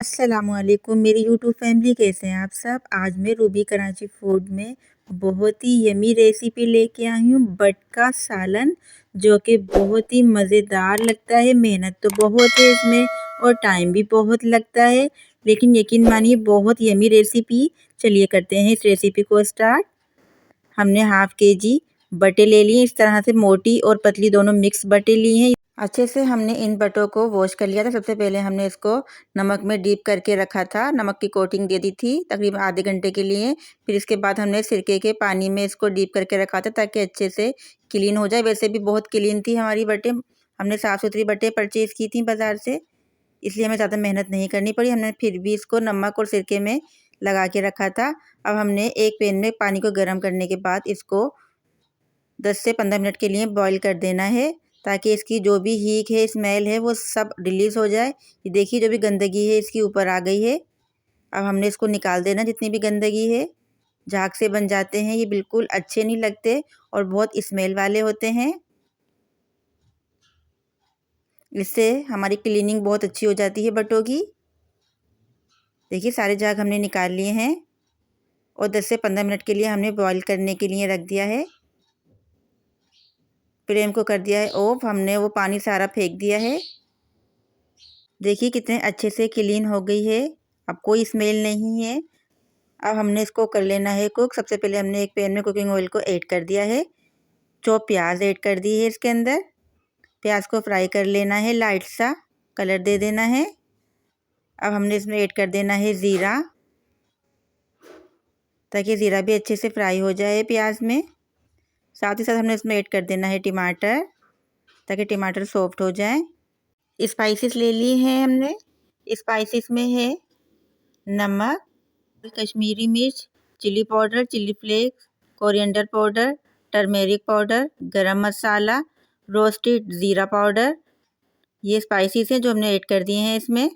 अस्सलामुअलैकुम मेरी YouTube family, कैसे हैं आप सब। आज मैं रूबी कराची फूड में बहुत ही यमी रेसिपी लेके आई हूँ, बट का सालन, जो कि बहुत ही मज़ेदार लगता है। मेहनत तो बहुत है इसमें और टाइम भी बहुत लगता है, लेकिन यकीन मानिए बहुत यमी रेसिपी। चलिए करते हैं इस रेसिपी को स्टार्ट। हमने हाफ केजी बटे ले लिए, इस तरह से मोटी और पतली दोनों मिक्स बटे लिए हैं। अच्छे से हमने इन बटों को वॉश कर लिया था। सबसे पहले हमने इसको नमक में डीप करके रखा था, नमक की कोटिंग दे दी थी तकरीबन आधे घंटे के लिए। फिर इसके बाद हमने सिरके के पानी में इसको डीप करके रखा था ताकि अच्छे से क्लीन हो जाए। वैसे भी बहुत क्लीन थी हमारी बटें, हमने साफ़ सुथरी बटें परचेज़ की थी बाज़ार से, इसलिए हमें ज़्यादा मेहनत नहीं करनी पड़ी। हमने फिर भी इसको नमक और सिरके में लगा के रखा था। अब हमने एक पैन में पानी को गर्म करने के बाद इसको 10 से 15 मिनट के लिए बॉईल कर देना है, ताकि इसकी जो भी हीक है, स्मेल है, वो सब रिलीज़ हो जाए। ये देखिए जो भी गंदगी है इसकी ऊपर आ गई है। अब हमने इसको निकाल देना, जितनी भी गंदगी है। झाग से बन जाते हैं ये, बिल्कुल अच्छे नहीं लगते और बहुत स्मेल वाले होते हैं। इससे हमारी क्लीनिंग बहुत अच्छी हो जाती है बटों की। देखिए सारे झाग हमने निकाल लिए हैं और 10 से 15 मिनट के लिए हमने बॉईल करने के लिए रख दिया है। फ्लेम को कर दिया है ऑफ, हमने वो पानी सारा फेंक दिया है। देखिए कितने अच्छे से क्लीन हो गई है, अब कोई स्मेल नहीं है। अब हमने इसको कर लेना है कुक। सबसे पहले हमने एक पैन में कुकिंग ऑयल को ऐड कर दिया है, चॉप प्याज ऐड कर दी है इसके अंदर। प्याज को फ्राई कर लेना है, लाइट सा कलर दे देना है। अब हमने इसमें ऐड कर देना है ज़ीरा, ताकि ज़ीरा भी अच्छे से फ्राई हो जाए प्याज में। साथ ही साथ हमने इसमें ऐड कर देना है टमाटर, ताकि टमाटर सॉफ्ट हो जाए। स्पाइसेस ले लिए हैं हमने, स्पाइसेस में है नमक, कश्मीरी मिर्च, chili powder, chili flakes, coriander powder, turmeric powder, garam masala, roasted jeera powder. ये स्पाइसेस हैं जो हमने ऐड कर दिए हैं इसमें।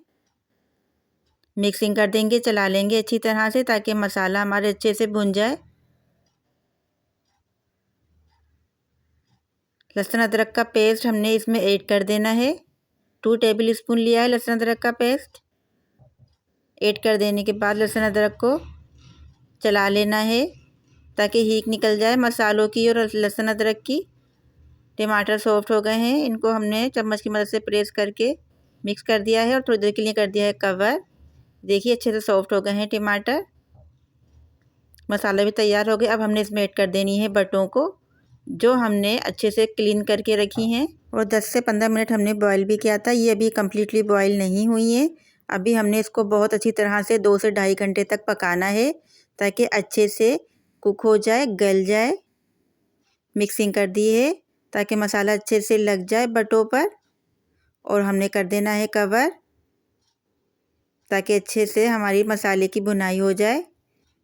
मिक्सिंग कर देंगे, चला लेंगे अच्छी तरह से ताकि मसाला हमारे अच्छे से भुन जाए। लहसुन अदरक का पेस्ट हमने इसमें ऐड कर देना है। 2 टेबल स्पून लिया है लहसुन अदरक का पेस्ट। ऐड कर देने के बाद लहसुन अदरक को चला लेना है ताकि हीक निकल जाए मसालों की और लहसुन अदरक की। टमाटर सॉफ्ट हो गए हैं, इनको हमने चम्मच की मदद से प्रेस करके मिक्स कर दिया है और थोड़ी देर के लिए कर दिया है कवर। देखिए अच्छे से सॉफ्ट हो गए हैं टमाटर, मसाला भी तैयार हो गया। अब हमने इसमें ऐड कर देनी है बटों को, जो हमने अच्छे से क्लीन करके रखी हैं और 10 से 15 मिनट हमने बॉईल भी किया था। ये अभी कम्प्लीटली बॉईल नहीं हुई है, अभी हमने इसको बहुत अच्छी तरह से 2 से ढाई घंटे तक पकाना है ताकि अच्छे से कुक हो जाए, गल जाए। मिक्सिंग कर दी है ताकि मसाला अच्छे से लग जाए बटों पर, और हमने कर देना है कवर ताकि अच्छे से हमारी मसाले की भुनाई हो जाए।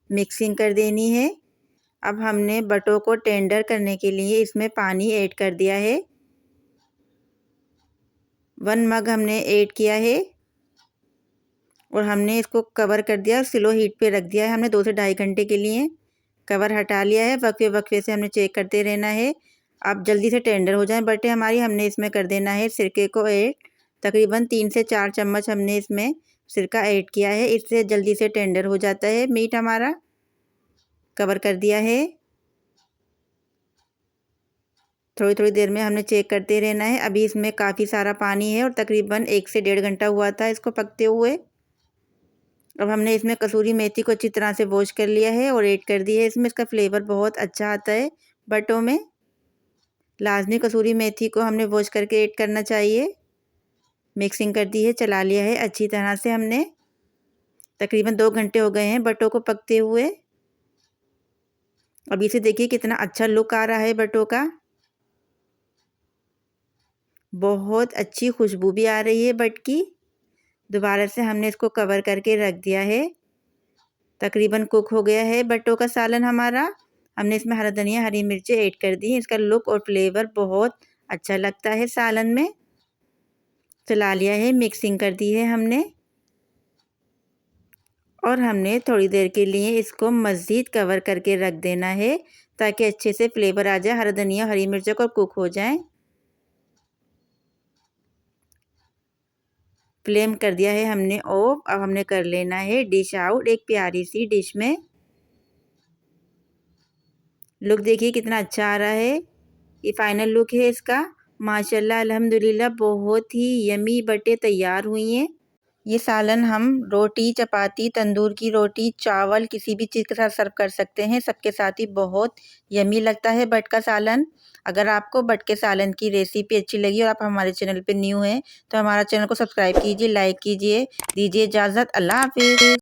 मिक्सिंग कर देनी है। अब हमने बटों को टेंडर करने के लिए इसमें पानी ऐड कर दिया है। 1 मग हमने ऐड किया है और हमने इसको कवर कर दिया और स्लो हीट पे रख दिया है हमने 2 से ढाई घंटे के लिए। कवर हटा लिया है, वक्फे वक्फे से हमने चेक करते रहना है। अब जल्दी से टेंडर हो जाए बटे हमारी, हमने इसमें कर देना है सिरके को ऐड। तकरीबन 3 से 4 चम्मच हमने इसमें सिरका ऐड किया है, इससे जल्दी से टेंडर हो जाता है मीट हमारा। कवर कर दिया है, थोड़ी थोड़ी देर में हमने चेक करते रहना है। अभी इसमें काफ़ी सारा पानी है और तकरीबन 1 से 1.5 घंटा हुआ था इसको पकते हुए। अब हमने इसमें कसूरी मेथी को अच्छी तरह से वॉश कर लिया है और ऐड कर दी है इसमें। इसका फ्लेवर बहुत अच्छा आता है बटों में। लाजमी कसूरी मेथी को हमने वॉश करके ऐड करना चाहिए। मिक्सिंग कर दी है, चला लिया है अच्छी तरह से हमने। तकरीबन 2 घंटे हो गए हैं बटों को पकते हुए। अभी से देखिए कितना अच्छा लुक आ रहा है बटों का, बहुत अच्छी खुशबू भी आ रही है बट की। दोबारा से हमने इसको कवर करके रख दिया है। तकरीबन कुक हो गया है बटों का सालन हमारा। हमने इसमें हरा धनिया, हरी मिर्चें ऐड कर दी हैं, इसका लुक और फ्लेवर बहुत अच्छा लगता है सालन में। चला लिया है, मिक्सिंग कर दी है हमने और हमने थोड़ी देर के लिए इसको मज़ीद कवर करके रख देना है ताकि अच्छे से फ्लेवर आ जाए, हरा धनिया, हरी मिर्चों को कुक हो जाए। फ्लेम कर दिया है हमने ऑफ। अब हमने कर लेना है डिश आउट एक प्यारी सी डिश में। लुक देखिए कितना अच्छा आ रहा है। ये फाइनल लुक है इसका। माशाल्लाह अल्हम्दुलिल्लाह बहुत ही यमी बटे तैयार हुई हैं। ये सालन हम रोटी, चपाती, तंदूर की रोटी, चावल किसी भी चीज़ के साथ सर्व कर सकते हैं। सबके साथ ही बहुत यमी लगता है बट का सालन। अगर आपको बट के सालन की रेसिपी अच्छी लगी और आप हमारे चैनल पे न्यू हैं तो हमारा चैनल को सब्सक्राइब कीजिए, लाइक कीजिए। दीजिए इजाज़त। अल्लाह हाफ़िज़।